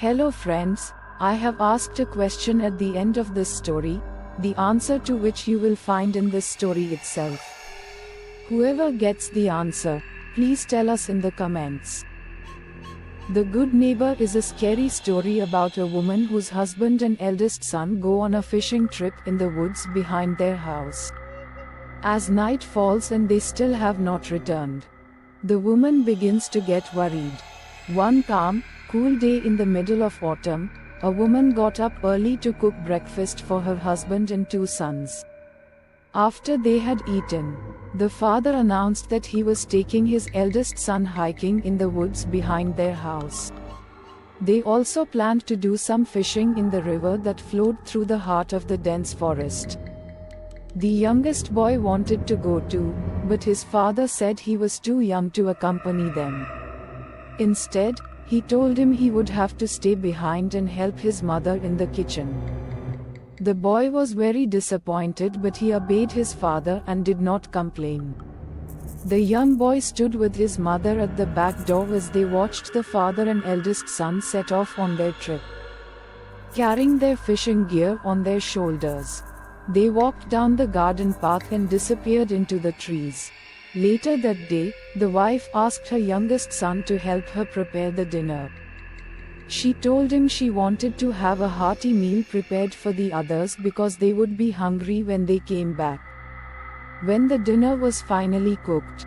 Hello friends, I have asked a question at the end of this story, the answer to which you will find in this story itself. Whoever gets the answer, please tell us in the comments. The Good Neighbor is a scary story about a woman whose husband and eldest son go on a fishing trip in the woods behind their house. As night falls and they still have not returned, the woman begins to get worried. One calm, cool day in the middle of autumn, a woman got up early to cook breakfast for her husband and two sons. After they had eaten, the father announced that he was taking his eldest son hiking in the woods behind their house. They also planned to do some fishing in the river that flowed through the heart of the dense forest. The youngest boy wanted to go too, but his father said he was too young to accompany them. Instead, he told him he would have to stay behind and help his mother in the kitchen. The boy was very disappointed, but he obeyed his father and did not complain. The young boy stood with his mother at the back door as they watched the father and eldest son set off on their trip. Carrying their fishing gear on their shoulders, they walked down the garden path and disappeared into the trees. Later that day, the wife asked her youngest son to help her prepare the dinner. She told him she wanted to have a hearty meal prepared for the others because they would be hungry when they came back. When the dinner was finally cooked,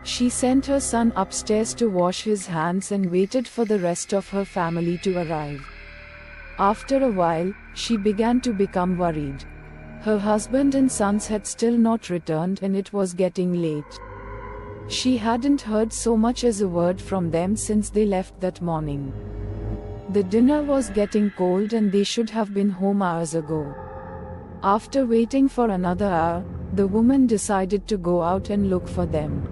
she sent her son upstairs to wash his hands and waited for the rest of her family to arrive. After a while, she began to become worried. Her husband and sons had still not returned and it was getting late. She hadn't heard so much as a word from them since they left that morning. The dinner was getting cold and they should have been home hours ago. After waiting for another hour, the woman decided to go out and look for them.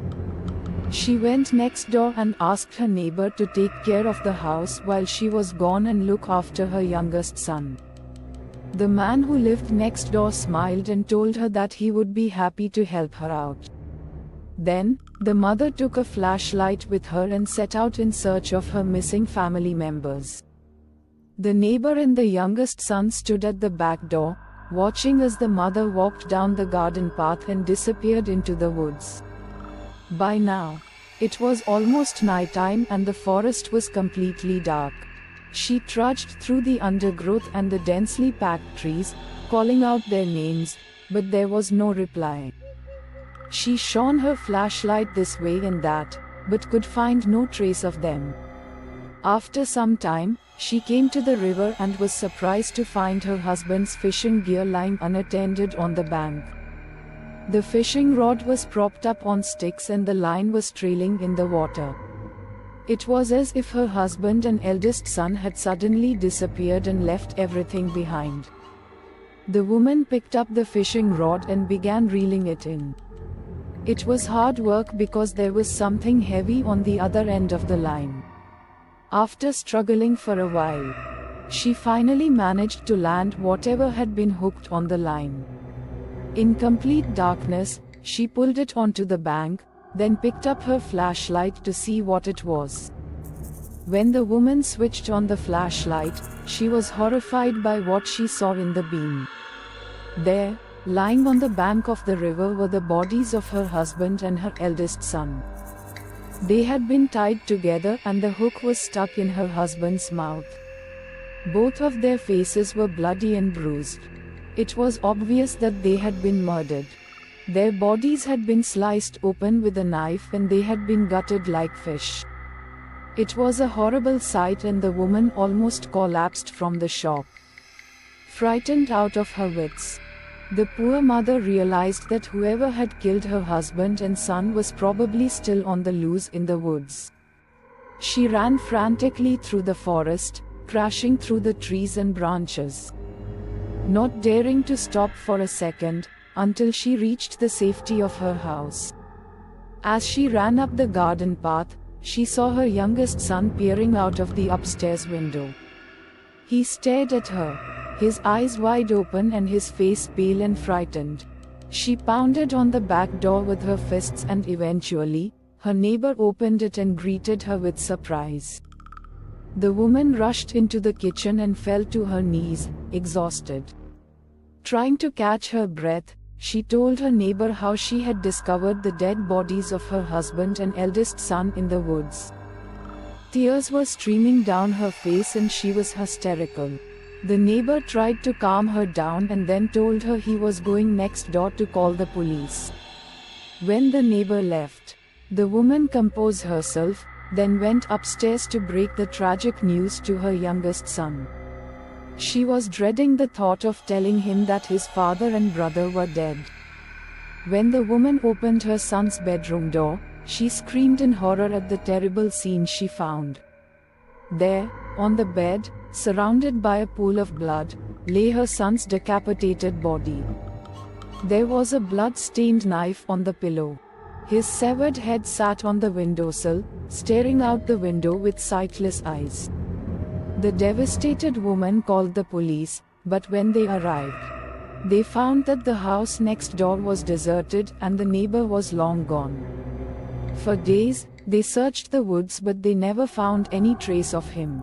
She went next door and asked her neighbor to take care of the house while she was gone and look after her youngest son. The man who lived next door smiled and told her that he would be happy to help her out. Then, the mother took a flashlight with her and set out in search of her missing family members. The neighbor and the youngest son stood at the back door, watching as the mother walked down the garden path and disappeared into the woods. By now, it was almost nighttime and the forest was completely dark. She trudged through the undergrowth and the densely packed trees, calling out their names, but there was no reply. She shone her flashlight this way and that, but could find no trace of them. After some time, she came to the river and was surprised to find her husband's fishing gear lying unattended on the bank. The fishing rod was propped up on sticks and the line was trailing in the water. It was as if her husband and eldest son had suddenly disappeared and left everything behind. The woman picked up the fishing rod and began reeling it in. It was hard work because there was something heavy on the other end of the line. After struggling for a while, she finally managed to land whatever had been hooked on the line. In complete darkness, she pulled it onto the bank, then picked up her flashlight to see what it was. When the woman switched on the flashlight, she was horrified by what she saw in the beam. There, lying on the bank of the river, were the bodies of her husband and her eldest son. They had been tied together and the hook was stuck in her husband's mouth. Both of their faces were bloody and bruised. It was obvious that they had been murdered. Their bodies had been sliced open with a knife and they had been gutted like fish. It was a horrible sight and the woman almost collapsed from the shock. Frightened out of her wits, the poor mother realized that whoever had killed her husband and son was probably still on the loose in the woods. She ran frantically through the forest, crashing through the trees and branches, not daring to stop for a second, until she reached the safety of her house. As she ran up the garden path, she saw her youngest son peering out of the upstairs window. He stared at her, his eyes wide open and his face pale and frightened. She pounded on the back door with her fists and eventually, her neighbor opened it and greeted her with surprise. The woman rushed into the kitchen and fell to her knees, exhausted. Trying to catch her breath, she told her neighbor how she had discovered the dead bodies of her husband and eldest son in the woods. Tears were streaming down her face and she was hysterical. The neighbor tried to calm her down and then told her he was going next door to call the police. When the neighbor left, the woman composed herself, then went upstairs to break the tragic news to her youngest son. She was dreading the thought of telling him that his father and brother were dead. When the woman opened her son's bedroom door, she screamed in horror at the terrible scene she found. There, on the bed, surrounded by a pool of blood, lay her son's decapitated body. There was a blood-stained knife on the pillow. His severed head sat on the windowsill, staring out the window with sightless eyes. The devastated woman called the police, but when they arrived, they found that the house next door was deserted and the neighbor was long gone. For days, they searched the woods but they never found any trace of him.